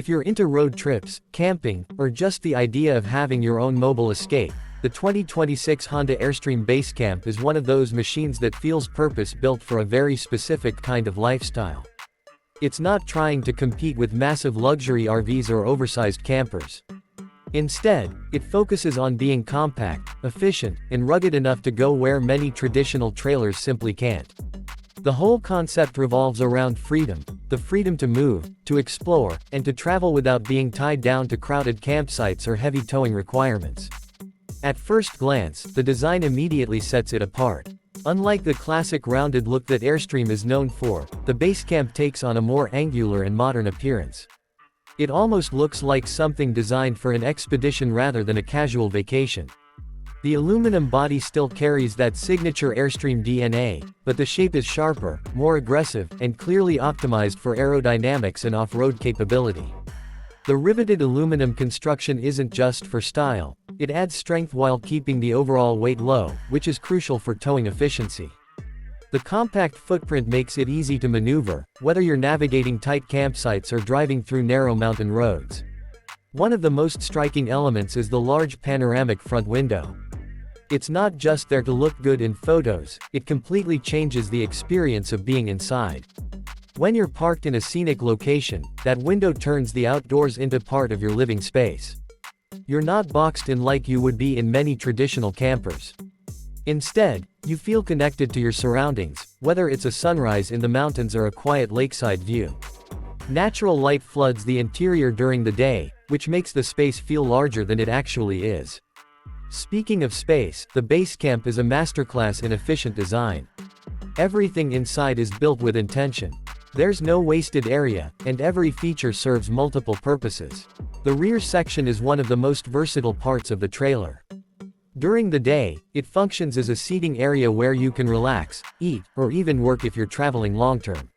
If you're into road trips, camping, or just the idea of having your own mobile escape, the 2026 Honda Airstream Basecamp is one of those machines that feels purpose-built for a very specific kind of lifestyle. It's not trying to compete with massive luxury RVs or oversized campers. Instead, it focuses on being compact, efficient, and rugged enough to go where many traditional trailers simply can't. The whole concept revolves around freedom, the freedom to move, to explore, and to travel without being tied down to crowded campsites or heavy towing requirements. At first glance, the design immediately sets it apart. Unlike the classic rounded look that Airstream is known for, the Basecamp takes on a more angular and modern appearance. It almost looks like something designed for an expedition rather than a casual vacation. The aluminum body still carries that signature Airstream DNA, but the shape is sharper, more aggressive, and clearly optimized for aerodynamics and off-road capability. The riveted aluminum construction isn't just for style, it adds strength while keeping the overall weight low, which is crucial for towing efficiency. The compact footprint makes it easy to maneuver, whether you're navigating tight campsites or driving through narrow mountain roads. One of the most striking elements is the large panoramic front window. It's not just there to look good in photos, it completely changes the experience of being inside. When you're parked in a scenic location, that window turns the outdoors into part of your living space. You're not boxed in like you would be in many traditional campers. Instead, you feel connected to your surroundings, whether it's a sunrise in the mountains or a quiet lakeside view. Natural light floods the interior during the day, which makes the space feel larger than it actually is. Speaking of space, the Basecamp is a masterclass in efficient design. Everything inside is built with intention. There's no wasted area, and every feature serves multiple purposes. The rear section is one of the most versatile parts of the trailer. During the day, it functions as a seating area where you can relax, eat, or even work if you're traveling long-term.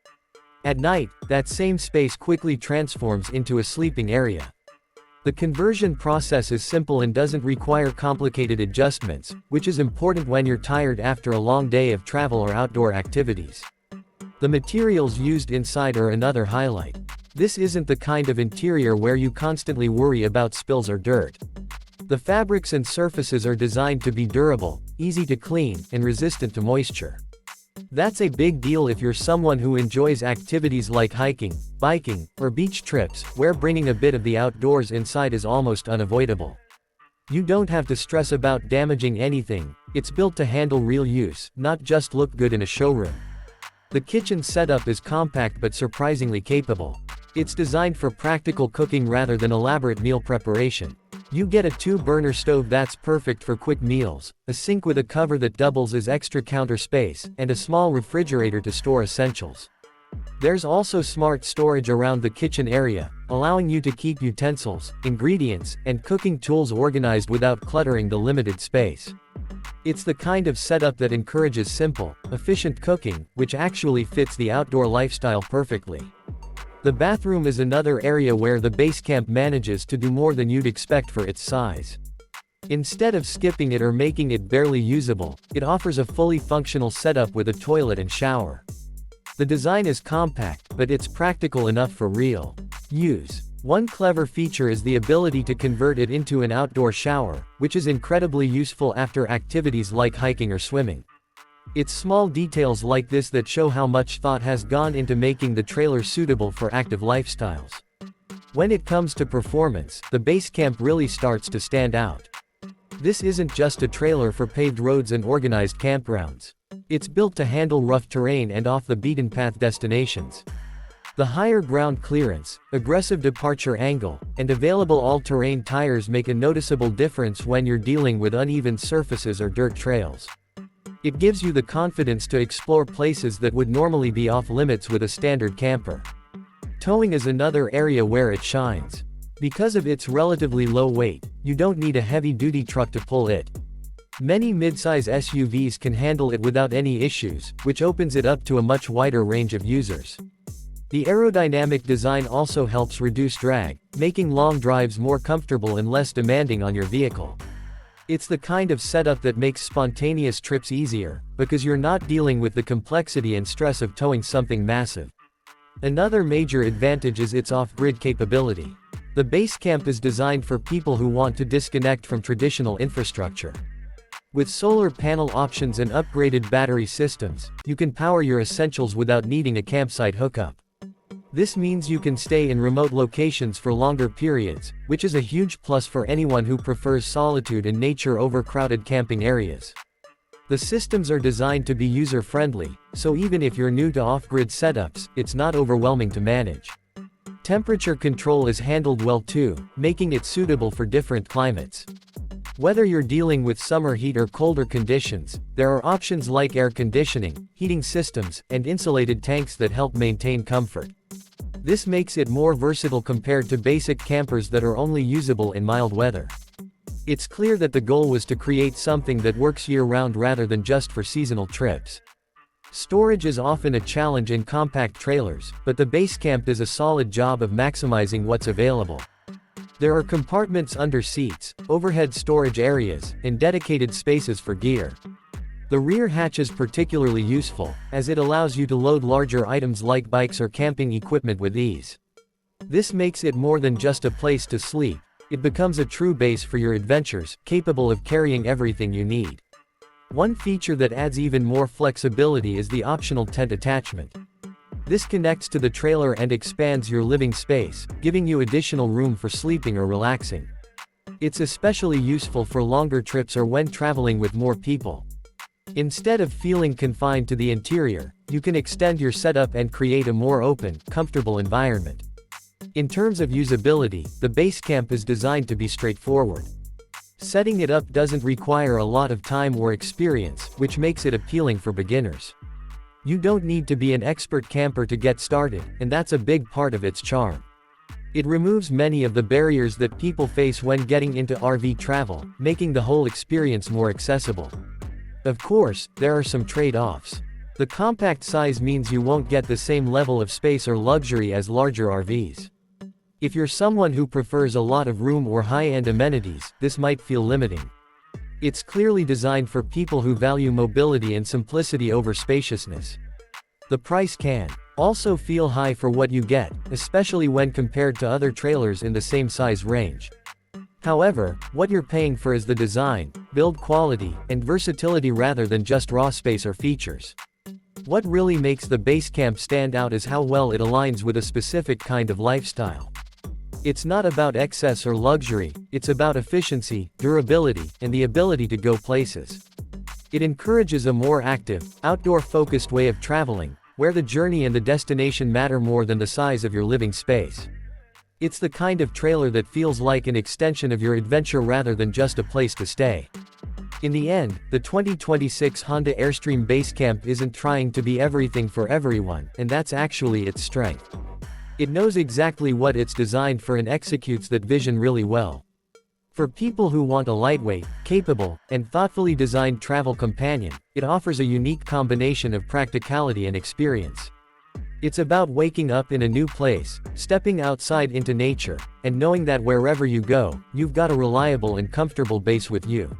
At night, that same space quickly transforms into a sleeping area. The conversion process is simple and doesn't require complicated adjustments, which is important when you're tired after a long day of travel or outdoor activities. The materials used inside are another highlight. This isn't the kind of interior where you constantly worry about spills or dirt. The fabrics and surfaces are designed to be durable, easy to clean, and resistant to moisture. That's a big deal if you're someone who enjoys activities like hiking, biking, or beach trips, where bringing a bit of the outdoors inside is almost unavoidable. You don't have to stress about damaging anything, it's built to handle real use, not just look good in a showroom. The kitchen setup is compact but surprisingly capable. It's designed for practical cooking rather than elaborate meal preparation. You get a 2-burner stove that's perfect for quick meals, a sink with a cover that doubles as extra counter space, and a small refrigerator to store essentials. There's also smart storage around the kitchen area, allowing you to keep utensils, ingredients, and cooking tools organized without cluttering the limited space. It's the kind of setup that encourages simple, efficient cooking, which actually fits the outdoor lifestyle perfectly. The bathroom is another area where the Basecamp manages to do more than you'd expect for its size. Instead of skipping it or making it barely usable, it offers a fully functional setup with a toilet and shower. The design is compact, but it's practical enough for real use. One clever feature is the ability to convert it into an outdoor shower, which is incredibly useful after activities like hiking or swimming. It's small details like this that show how much thought has gone into making the trailer suitable for active lifestyles. When it comes to performance, the Basecamp really starts to stand out. This isn't just a trailer for paved roads and organized campgrounds. It's built to handle rough terrain and off-the-beaten-path destinations. The higher ground clearance, aggressive departure angle, and available all-terrain tires make a noticeable difference when you're dealing with uneven surfaces or dirt trails. It gives you the confidence to explore places that would normally be off-limits with a standard camper. Towing is another area where it shines. Because of its relatively low weight, you don't need a heavy-duty truck to pull it. Many mid-size SUVs can handle it without any issues, which opens it up to a much wider range of users. The aerodynamic design also helps reduce drag, making long drives more comfortable and less demanding on your vehicle. It's the kind of setup that makes spontaneous trips easier, because you're not dealing with the complexity and stress of towing something massive. Another major advantage is its off-grid capability. The Basecamp is designed for people who want to disconnect from traditional infrastructure. With solar panel options and upgraded battery systems, you can power your essentials without needing a campsite hookup. This means you can stay in remote locations for longer periods, which is a huge plus for anyone who prefers solitude and nature over crowded camping areas. The systems are designed to be user-friendly, so even if you're new to off-grid setups, it's not overwhelming to manage. Temperature control is handled well too, making it suitable for different climates. Whether you're dealing with summer heat or colder conditions, there are options like air conditioning, heating systems, and insulated tanks that help maintain comfort. This makes it more versatile compared to basic campers that are only usable in mild weather. It's clear that the goal was to create something that works year-round rather than just for seasonal trips. Storage is often a challenge in compact trailers, but the Basecamp does a solid job of maximizing what's available. There are compartments under seats, overhead storage areas, and dedicated spaces for gear. The rear hatch is particularly useful, as it allows you to load larger items like bikes or camping equipment with ease. This makes it more than just a place to sleep. It becomes a true base for your adventures, capable of carrying everything you need. One feature that adds even more flexibility is the optional tent attachment. This connects to the trailer and expands your living space, giving you additional room for sleeping or relaxing. It's especially useful for longer trips or when traveling with more people. Instead of feeling confined to the interior, you can extend your setup and create a more open, comfortable environment. In terms of usability, the Basecamp is designed to be straightforward. Setting it up doesn't require a lot of time or experience, which makes it appealing for beginners. You don't need to be an expert camper to get started, and that's a big part of its charm. It removes many of the barriers that people face when getting into RV travel, making the whole experience more accessible. Of course, there are some trade-offs. The compact size means you won't get the same level of space or luxury as larger RVs. If you're someone who prefers a lot of room or high-end amenities, this might feel limiting. It's clearly designed for people who value mobility and simplicity over spaciousness. The price can also feel high for what you get, especially when compared to other trailers in the same size range. However, what you're paying for is the design, build quality, and versatility rather than just raw space or features. What really makes the Basecamp stand out is how well it aligns with a specific kind of lifestyle. It's not about excess or luxury, it's about efficiency, durability, and the ability to go places. It encourages a more active, outdoor-focused way of traveling, where the journey and the destination matter more than the size of your living space. It's the kind of trailer that feels like an extension of your adventure rather than just a place to stay. In the end, the 2026 Honda Airstream Basecamp isn't trying to be everything for everyone, and that's actually its strength. It knows exactly what it's designed for and executes that vision really well. For people who want a lightweight, capable, and thoughtfully designed travel companion, it offers a unique combination of practicality and experience. It's about waking up in a new place, stepping outside into nature, and knowing that wherever you go, you've got a reliable and comfortable base with you.